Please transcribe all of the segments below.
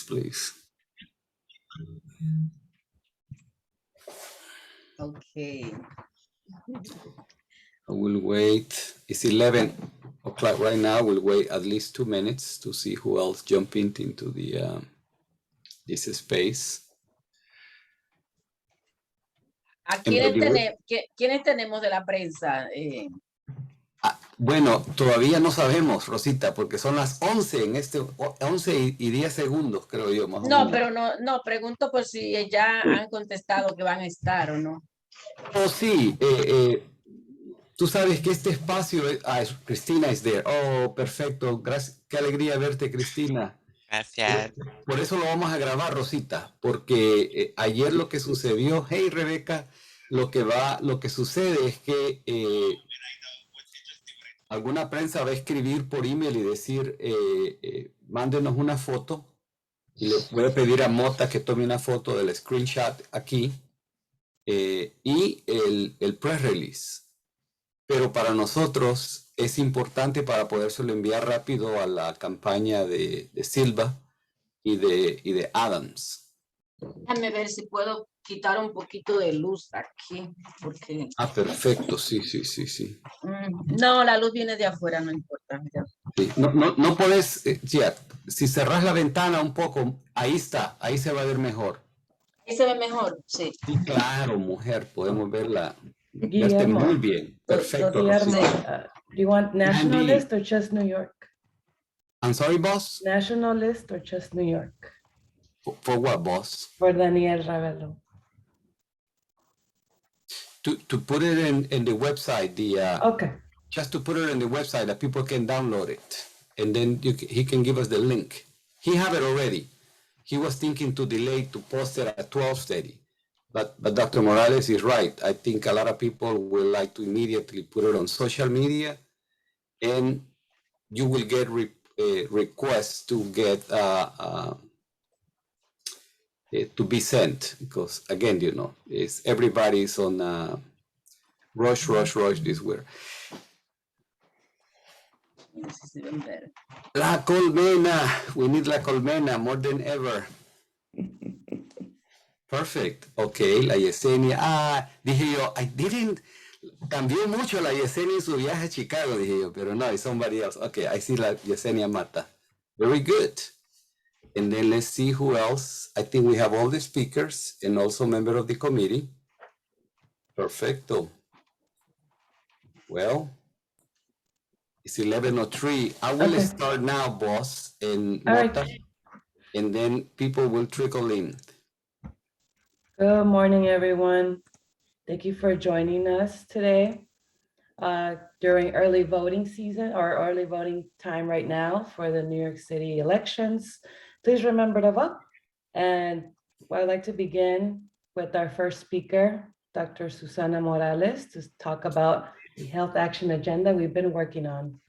please. Okay. I will wait. It's 11 o'clock right now. We'll wait at least 2 minutes to see who else jump into the this space. ¿A quiénes tenemos de la prensa? Bueno, todavía no sabemos, Rosita, porque son las 11 en 11 y 10 segundos, creo yo, más o menos. No, pero no, pregunto por si ya han contestado que van a estar o no. Oh, sí, tú sabes que este espacio, Cristina is there. Oh, perfecto, gracias, qué alegría verte, Cristina. Gracias. Por eso lo vamos a grabar, Rosita, porque ayer lo que sucedió, hey Rebeca, lo que sucede es que alguna prensa va a escribir por email y decir, mándenos una foto, y le voy a pedir a Mota que tome una foto del screenshot aquí, y el press release. Pero para nosotros es importante para podérselo enviar rápido a la campaña de Silva y de Adams. Déjame ver si puedo quitar un poquito de luz aquí, porque... Perfecto, sí. No, la luz viene de afuera, no importa. Sí, no puedes, si cerrás la ventana un poco, ahí está, ahí se va a ver mejor. Ahí se ve mejor, sí. Sí, claro, mujer, podemos verte Guillermo, muy bien. Perfecto. Guillermo, do you want national Andy. list or just New York? I'm sorry, boss? National list or just New York? For what, boss? For Daniel Ravelo. To put it in the website, Okay. just to put it in the website that people can download it, and then he can give us the link. He have it already. He was thinking to delay to post it at 12:30, but Dr. Morales is right. I think a lot of people will like to immediately put it on social media, and you will get requests to get to be sent, because again, everybody's on rush this way. La colmena, we need la colmena more than ever. Perfect. Okay, la Yesenia. Dije yo, cambió mucho la Yesenia en su viaje a Chicago, dije yo, pero no, it's somebody else. Okay, I see la Yesenia Mata. Very good. And then let's see who else. I think we have all the speakers and also member of the committee. Perfecto. Well, it's 11:03. I will start now, boss, and Mota, right. and then people will trickle in. Good morning, everyone. Thank you for joining us today during early voting season or early voting time right now for the New York City elections. Please remember to vote. And I'd like to begin with our first speaker, Dr. Susana Morales, to talk about the health action agenda we've been working on.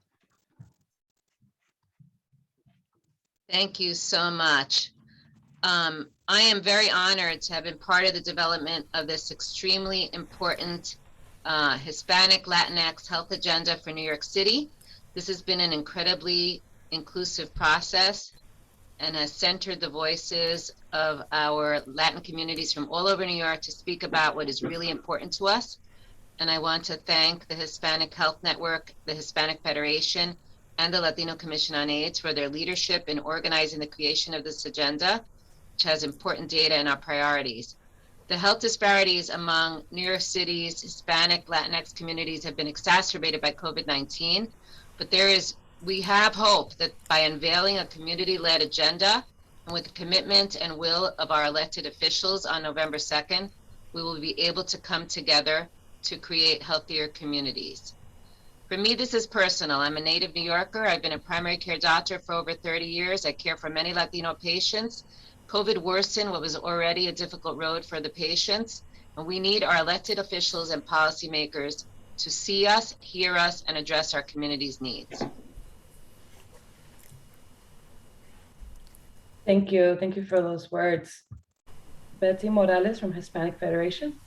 Thank you so much. I am very honored to have been part of the development of this extremely important Hispanic Latinx health agenda for New York City. This has been an incredibly inclusive process and has centered the voices of our Latin communities from all over New York to speak about what is really important to us. And I want to thank the Hispanic Health Network, the Hispanic Federation, and the Latino Commission on AIDS for their leadership in organizing the creation of this agenda, which has important data and our priorities. The health disparities among New York City's Hispanic Latinx communities have been exacerbated by COVID-19, but we have hope that by unveiling a community-led agenda and with the commitment and will of our elected officials on November 2nd, we will be able to come together to create healthier communities. For me, this is personal. I'm a native New Yorker. I've been a primary care doctor for over 30 years. I care for many Latino patients. COVID worsened what was already a difficult road for the patients, and we need our elected officials and policymakers to see us, hear us, and address our community's needs. Thank you. Thank you for those words. Betsy Morales from Hispanic Federation.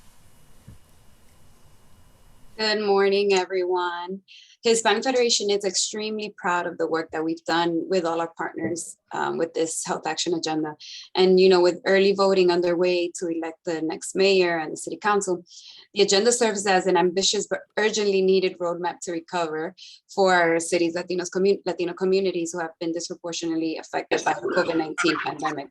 Good morning, everyone. Hispanic Federation is extremely proud of the work that we've done with all our partners with this health action agenda. And, you know, with early voting underway to elect the next mayor and the city council, the agenda serves as an ambitious but urgently needed roadmap to recover for our city's Latino communities who have been disproportionately affected by the COVID-19 pandemic.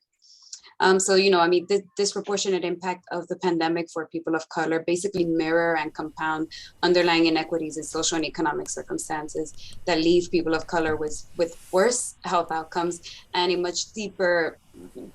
So, you know, I mean, the disproportionate impact of the pandemic for people of color basically mirror and compound underlying inequities in social and economic circumstances that leave people of color with worse health outcomes and a much deeper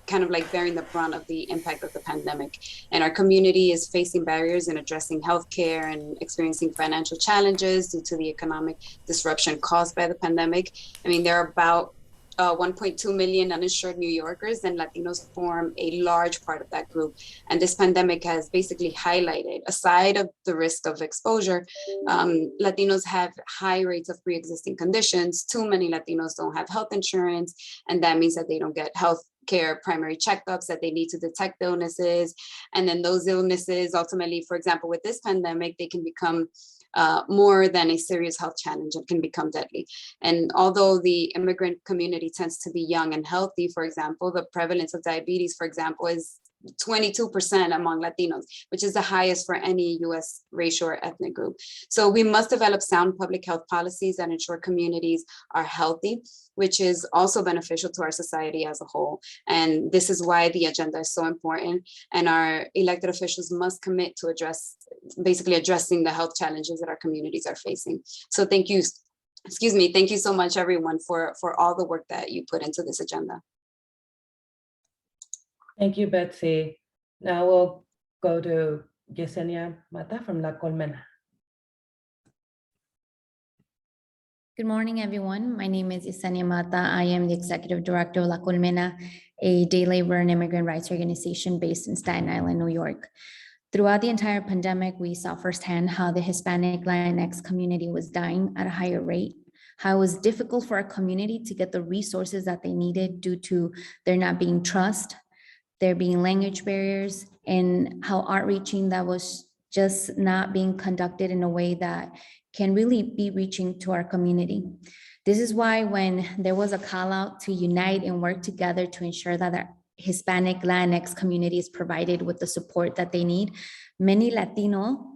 kind of like bearing the brunt of the impact of the pandemic. And our community is facing barriers in addressing healthcare and experiencing financial challenges due to the economic disruption caused by the pandemic. I mean, there are about 1.2 million uninsured New Yorkers, and Latinos form a large part of that group. And this pandemic has basically highlighted, aside of the risk of exposure, Latinos have high rates of pre-existing conditions. Too many Latinos don't have health insurance, and that means that they don't get health care primary checkups that they need to detect illnesses. And then those illnesses ultimately, for example, with this pandemic, they can become more than a serious health challenge and can become deadly. And although the immigrant community tends to be young and healthy, for example, the prevalence of diabetes, for example, is 22% among Latinos, which is the highest for any US racial or ethnic group. So we must develop sound public health policies that ensure communities are healthy, which is also beneficial to our society as a whole. And this is why the agenda is so important. And our elected officials must commit to basically addressing the health challenges that our communities are facing. So thank you. Thank you so much, everyone, for all the work that you put into this agenda. Thank you, Betsy. Now we'll go to Yesenia Mata from La Colmena. Good morning, everyone. My name is Yesenia Mata. I am the Executive Director of La Colmena, a day labor and immigrant rights organization based in Staten Island, New York. Throughout the entire pandemic, we saw firsthand how the Hispanic Latinx community was dying at a higher rate, how it was difficult for our community to get the resources that they needed due to there not being trust, there being language barriers, and how outreaching that was just not being conducted in a way that can really be reaching to our community. This is why when there was a call out to unite and work together to ensure that our Hispanic Latinx community is provided with the support that they need, many Latino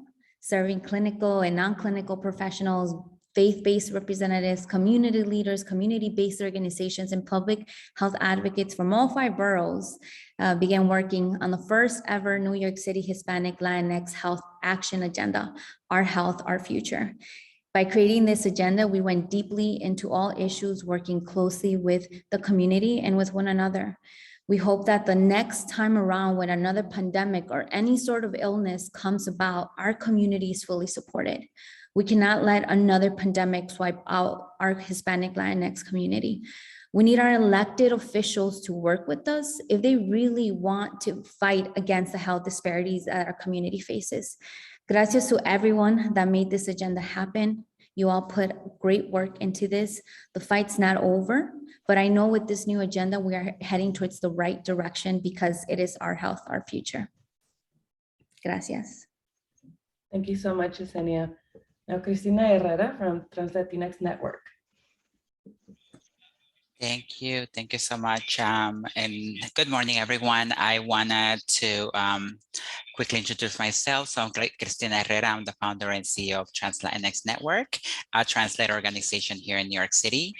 serving clinical and non-clinical professionals, faith-based representatives, community leaders, community-based organizations, and public health advocates from all 5 boroughs began working on the first ever New York City Hispanic Latinx Health Action Agenda, Our Health, Our Future. By creating this agenda, we went deeply into all issues, working closely with the community and with one another. We hope that the next time around when another pandemic or any sort of illness comes about, our community is fully supported. We cannot let another pandemic swipe out our Hispanic Latinx community. We need our elected officials to work with us if they really want to fight against the health disparities that our community faces. Gracias to everyone that made this agenda happen. You all put great work into this. The fight's not over, but I know with this new agenda, we are heading towards the right direction because it is our health, our future. Gracias. Thank you so much, Yesenia. Now, Cristina Herrera from Trans Latinx Network. Thank you. Thank you so much. And good morning, everyone. I wanted to quickly introduce myself. So I'm Cristina Herrera. I'm the founder and CEO of Trans Latinx Network, a translator organization here in New York City.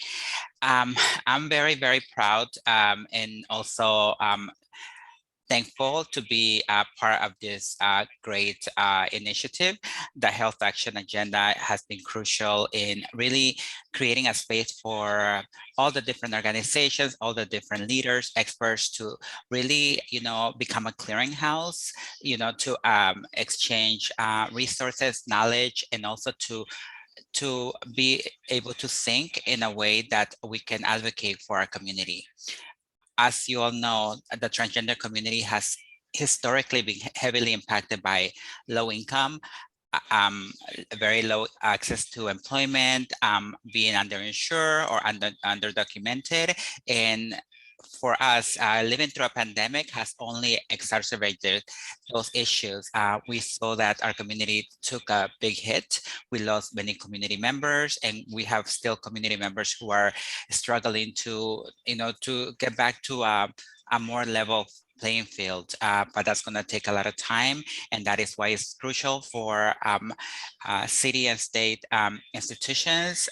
I'm very, very proud and also thankful to be a part of this great initiative. The Health Action Agenda has been crucial in really creating a space for all the different organizations, all the different leaders, experts to really, become a clearinghouse, to exchange resources, knowledge, and also to be able to think in a way that we can advocate for our community. As you all know, the transgender community has historically been heavily impacted by low income, very low access to employment, being underinsured or underdocumented. And for us, living through a pandemic has only exacerbated those issues. We saw that our community took a big hit. We lost many community members, and we have still community members who are struggling to, to get back to a more level playing field, but that's going to take a lot of time, and that is why it's crucial for city and state institutions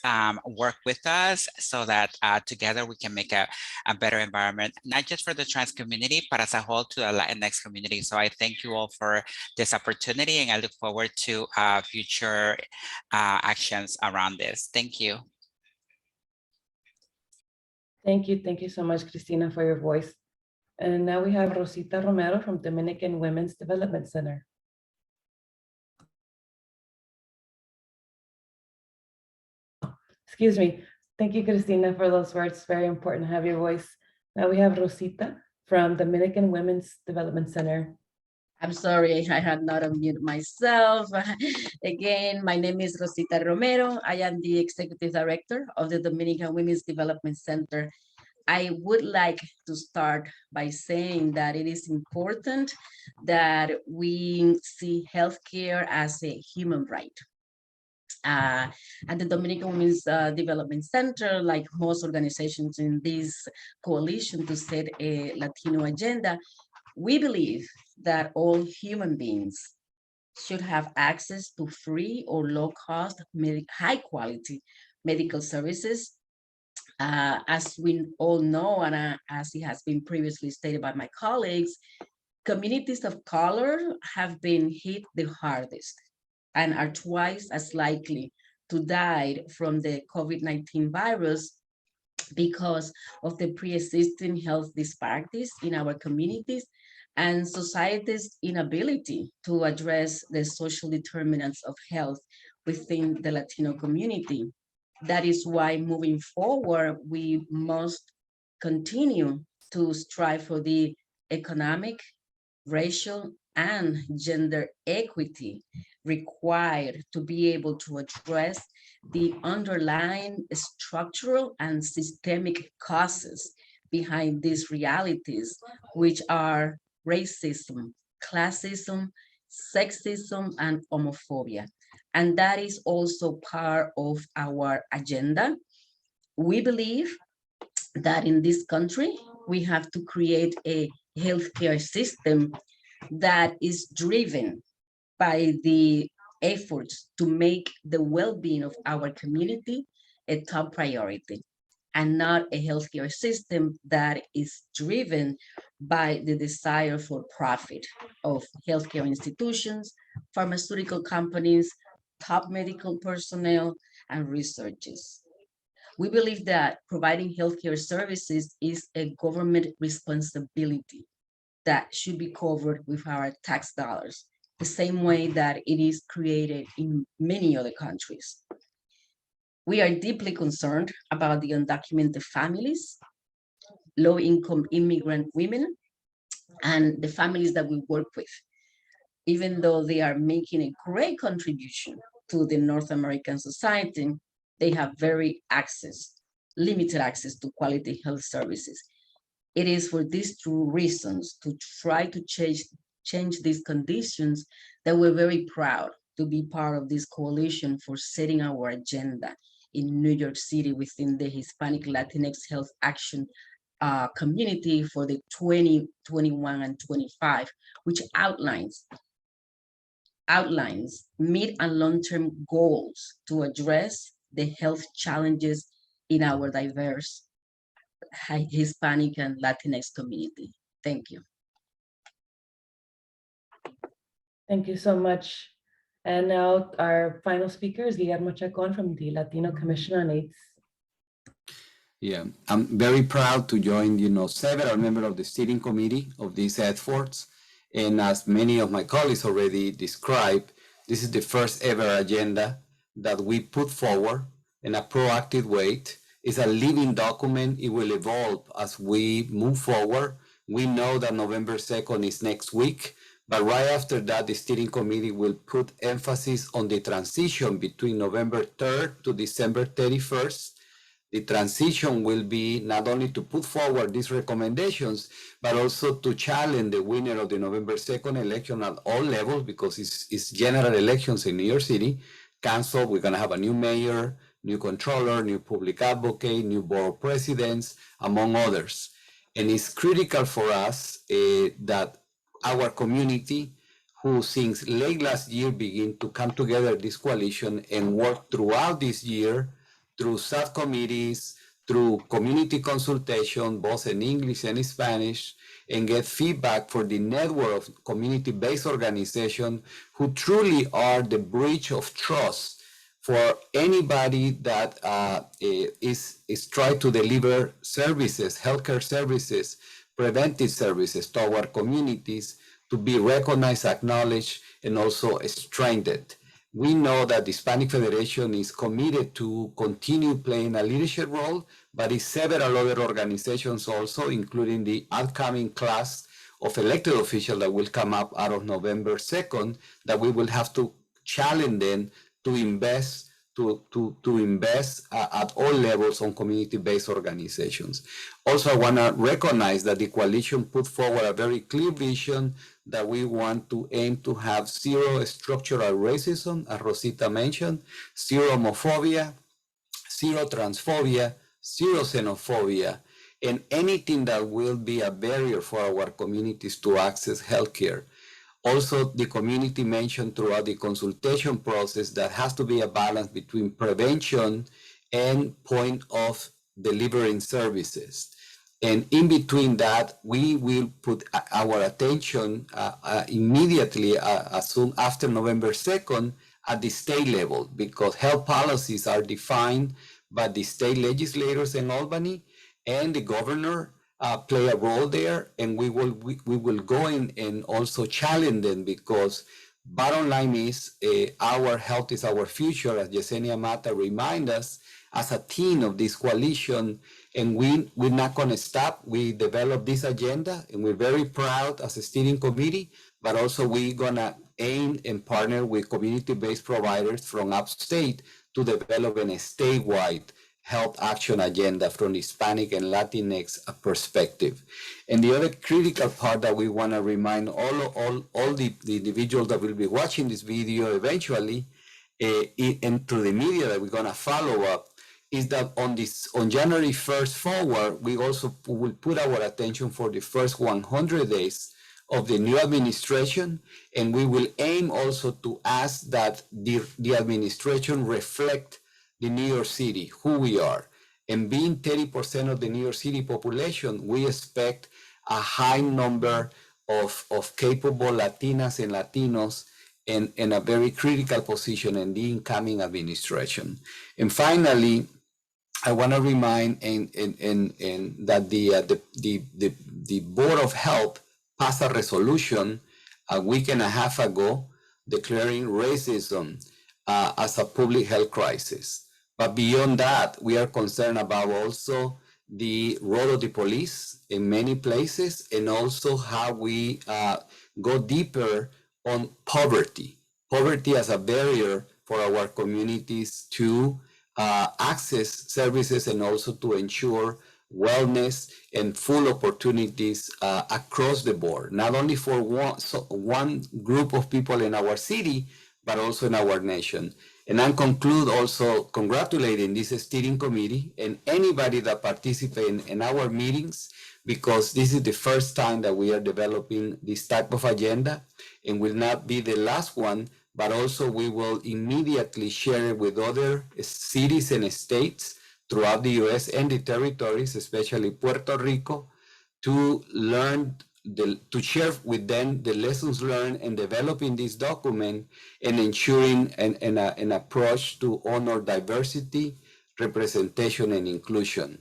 work with us so that together we can make a better environment, not just for the trans community, but as a whole to the Latinx community. So I thank you all for this opportunity, and I look forward to future actions around this. Thank you. Thank you. Thank you so much, Cristina, for your voice. And now we have Rosita Romero from Dominican Women's Development Center. Excuse me. Thank you, Cristina, for those words. Very important to have your voice. Now we have Rosita from Dominican Women's Development Center. I'm sorry, I had not unmuted myself. Again, my name is Rosita Romero. I am the Executive Director of the Dominican Women's Development Center. I would like to start by saying that it is important that we see healthcare as a human right. At the Dominican Women's Development Center, like most organizations in this coalition to set a Latino agenda, we believe that all human beings should have access to free or low-cost, high-quality medical services. As we all know, and as it has been previously stated by my colleagues, communities of color have been hit the hardest and are twice as likely to die from the COVID-19 virus because of the pre-existing health disparities in our communities and society's inability to address the social determinants of health within the Latino community. That is why moving forward, we must continue to strive for the economic, racial, and gender equity required to be able to address the underlying structural and systemic causes behind these realities, which are racism, classism, sexism, and homophobia. And that is also part of our agenda. We believe that in this country, we have to create a healthcare system that is driven by the efforts to make the well-being of our community a top priority, and not a healthcare system that is driven by the desire for profit of healthcare institutions, pharmaceutical companies, top medical personnel, and researchers. We believe that providing healthcare services is a government responsibility that should be covered with our tax dollars, the same way that it is created in many other countries. We are deeply concerned about the undocumented families, low-income immigrant women, and the families that we work with. Even though they are making a great contribution to the North American society, they have limited access to quality health services. It is for these two reasons, to try to change these conditions, that we're very proud to be part of this coalition for setting our agenda in New York City within the Hispanic Latinx Health Action community for the 2021 and 25, which outlines mid and long-term goals to address the health challenges in our diverse Hispanic and Latinx community. Thank you. Thank you so much. And now our final speaker is Guillermo Chacon from the Latino Commission on AIDS. Yeah, I'm very proud to join, several members of the steering committee of these efforts. And as many of my colleagues already described, this is the first ever agenda that we put forward in a proactive way. It's a living document. It will evolve as we move forward. We know that November 2nd is next week, but right after that, the steering committee will put emphasis on the transition between November 3rd to December 31st. The transition will be not only to put forward these recommendations, but also to challenge the winner of the November 2nd election at all levels, because it's general elections in New York City. Council, we're going to have a new mayor, new controller, new public advocate, new board of presidents, among others. And it's critical for us that our community, who since late last year begin to come together, this coalition, and work throughout this year through subcommittees, through community consultation, both in English and in Spanish, and get feedback for the network of community-based organizations who truly are the bridge of trust for anybody that is trying to deliver services, healthcare services, preventive services to our communities, to be recognized, acknowledged, and also strengthened. We know that the Hispanic Federation is committed to continue playing a leadership role, but it's several other organizations also, including the upcoming class of elected officials that will come up out of November 2nd, that we will have to challenge them to invest at all levels on community-based organizations. Also, I want to recognize that the coalition put forward a very clear vision that we want to aim to have zero structural racism, as Rosita mentioned, zero homophobia, zero transphobia, zero xenophobia, and anything that will be a barrier for our communities to access healthcare. Also, the community mentioned throughout the consultation process that has to be a balance between prevention and point of delivering services. And in between that, we will put our attention immediately, as soon after November 2nd, at the state level, because health policies are defined by the state legislators in Albany, and the governor play a role there, and we will go in and also challenge them, because bottom line is our health is our future, as Yesenia Mata reminds us, as a team of this coalition, and we're not going to stop. We developed this agenda, and we're very proud as a steering committee, but also we're going to aim and partner with community-based providers from upstate to develop a statewide health action agenda from the Hispanic and Latinx perspective. And the other critical part that we want to remind all the individuals that will be watching this video eventually, and through the media that we're going to follow up, is that on January 1st forward, we also will put our attention for the first 100 days of the new administration, and we will aim also to ask that the administration reflect the New York City, who we are. And being 30% of the New York City population, we expect a high number of capable Latinas and Latinos in a very critical position in the incoming administration. And finally, I want to remind that the Board of Health passed a resolution a week and a half ago declaring racism as a public health crisis. But beyond that, we are concerned about also the role of the police in many places, and also how we go deeper on poverty as a barrier for our communities to access services, and also to ensure wellness and full opportunities across the board, not only for one group of people in our city, but also in our nation. And I conclude also congratulating this steering committee and anybody that participates in our meetings, because this is the first time that we are developing this type of agenda, and will not be the last one, but also we will immediately share it with other cities and states throughout the US and the territories, especially Puerto Rico, to learn, to share with them the lessons learned in developing this document, and ensuring an approach to honor diversity, representation, and inclusion.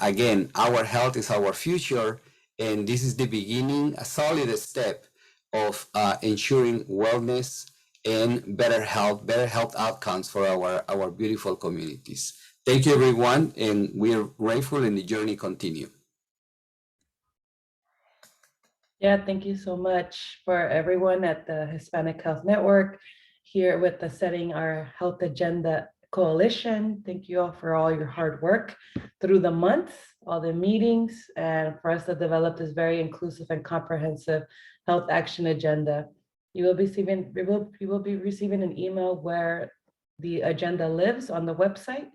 Again, our health is our future, and this is the beginning, a solid step of ensuring wellness and better health outcomes for our beautiful communities. Thank you, everyone, and we are grateful, and the journey continues. Yeah, thank you so much for everyone at the Hispanic Health Network here with the Setting Our Health Agenda coalition. Thank you all for all your hard work through the month, all the meetings, and for us to develop this very inclusive and comprehensive health action agenda. You will be receiving an email where the agenda lives on the website.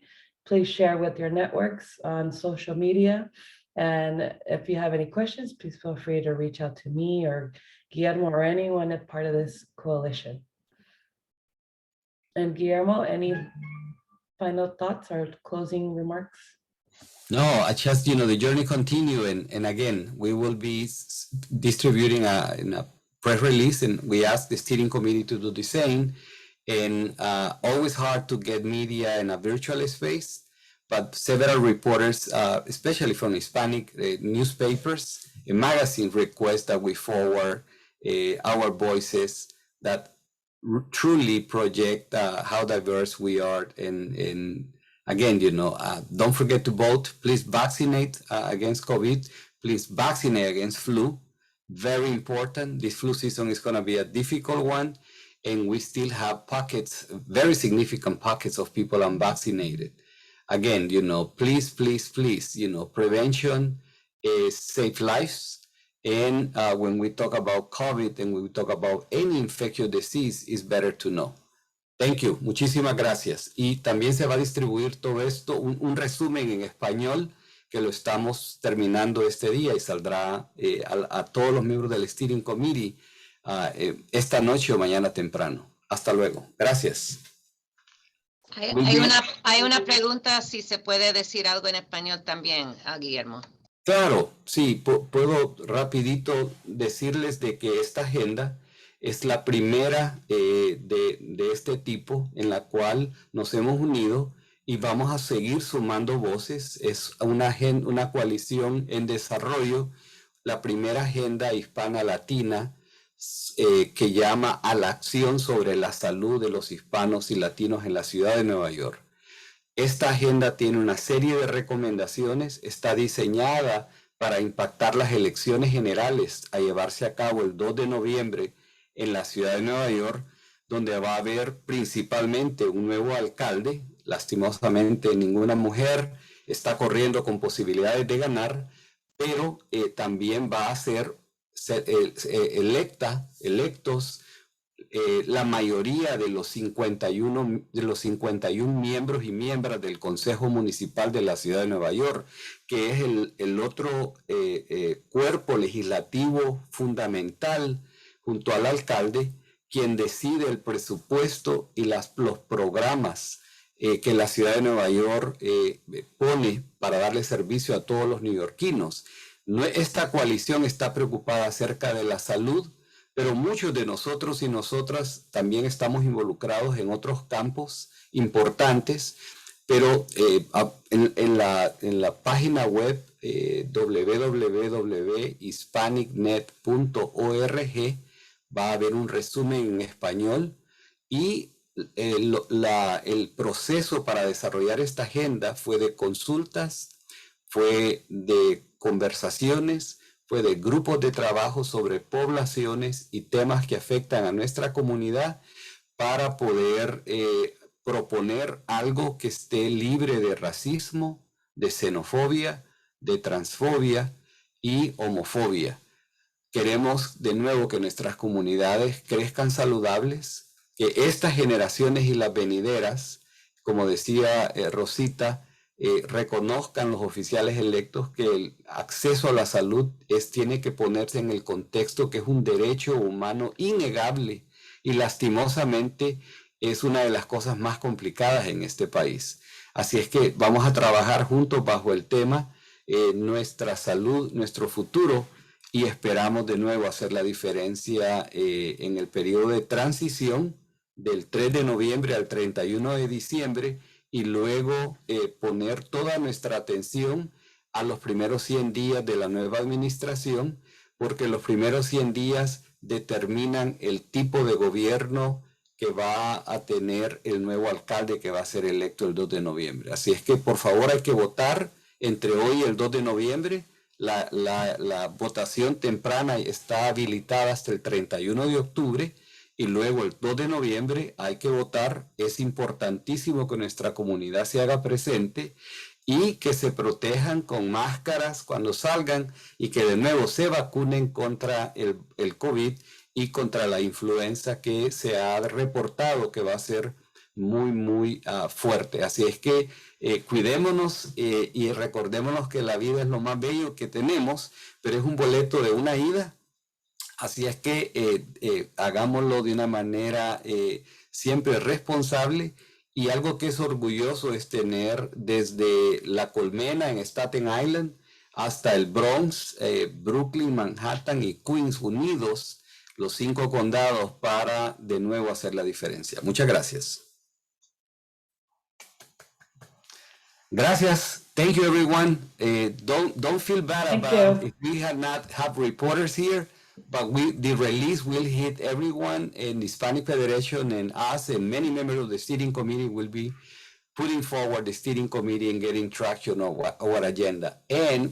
Please share with your networks on social media. And if you have any questions, please feel free to reach out to me or Guillermo or anyone as part of this coalition. And Guillermo, any final thoughts or closing remarks? No, I just, the journey continue. And again, we will be distributing in a press release, and we ask the steering committee to do the same. And always hard to get media in a virtual space, but several reporters, especially from Hispanic newspapers and magazines, request that we forward our voices that truly project how diverse we are. And again, don't forget to vote. Please vaccinate against COVID. Please vaccinate against flu. Very important. This flu season is going to be a difficult one. And we still have pockets, very significant pockets of people unvaccinated. Again, please, prevention is save lives. And when we talk about COVID and when we talk about any infectious disease, it's better to know. Thank you. Muchísimas gracias. Y también se va a distribuir todo esto, un resumen en español que lo estamos terminando este día y saldrá a todos los miembros del Steering Committee esta noche o mañana temprano. Hasta luego. Gracias. Hay una pregunta, si se puede decir algo en español también, Guillermo. Claro, sí, puedo rapidito decirles de que esta agenda es la primera de este tipo en la cual nos hemos unido y vamos a seguir sumando voces. Es una coalición en desarrollo, la primera agenda hispana latina que llama a la acción sobre la salud de los hispanos y latinos en la ciudad de Nueva York. Esta agenda tiene una serie de recomendaciones, está diseñada para impactar las elecciones generales a llevarse a cabo el 2 de noviembre en la ciudad de Nueva York, donde va a haber principalmente un nuevo alcalde. Lastimosamente, ninguna mujer está corriendo con posibilidades de ganar, pero también va a ser electos la mayoría de los 51 miembros y miembros del Consejo Municipal de la Ciudad de Nueva York, que es el otro cuerpo legislativo fundamental junto al alcalde, quien decide el presupuesto y los programas que la Ciudad de Nueva York pone para darle servicio a todos los neoyorquinos. Esta coalición está preocupada acerca de la salud, pero muchos de nosotros y nosotras también estamos involucrados en otros campos importantes, pero en la página web www.hispanicnet.org va a haber un resumen en español y el proceso para desarrollar esta agenda fue de consultas, fue de conversaciones, fue de grupos de trabajo sobre poblaciones y temas que afectan a nuestra comunidad para poder proponer algo que esté libre de racismo, de xenofobia, de transfobia y homofobia. Queremos de nuevo que nuestras comunidades crezcan saludables, que estas generaciones y las venideras, como decía Rosita, reconozcan los oficiales electos que el acceso a la salud tiene que ponerse en el contexto que es un derecho humano innegable y lastimosamente es una de las cosas más complicadas en este país. Así es que vamos a trabajar juntos bajo el tema nuestra salud, nuestro futuro, y esperamos de nuevo hacer la diferencia en el periodo de transición del 3 de noviembre al 31 de diciembre y luego poner toda nuestra atención a los primeros 100 días de la nueva administración, porque los primeros 100 días determinan el tipo de gobierno que va a tener el nuevo alcalde que va a ser electo el 2 de noviembre. Así es que por favor hay que votar entre hoy y el 2 de noviembre. La votación temprana está habilitada hasta el 31 de octubre y luego el 2 de noviembre hay que votar. Es importantísimo que nuestra comunidad se haga presente y que se protejan con máscaras cuando salgan y que de nuevo se vacunen contra el COVID y contra la influenza que se ha reportado que va a ser muy fuerte. Así es que cuidémonos y recordémonos que la vida es lo más bello que tenemos, pero es un boleto de una ida. Así es que hagámoslo de una manera siempre responsable. Y algo que es orgulloso es tener desde La Colmena en Staten Island hasta el Bronx, Brooklyn, Manhattan y Queens unidos, los 5 condados, para de nuevo hacer la diferencia. Muchas gracias. Gracias. Thank you, everyone. Don't feel bad about if we have not have reporters here, but the release will hit everyone, and Hispanic Federation and us and many members of the steering committee will be putting forward the steering committee and getting traction of our agenda. And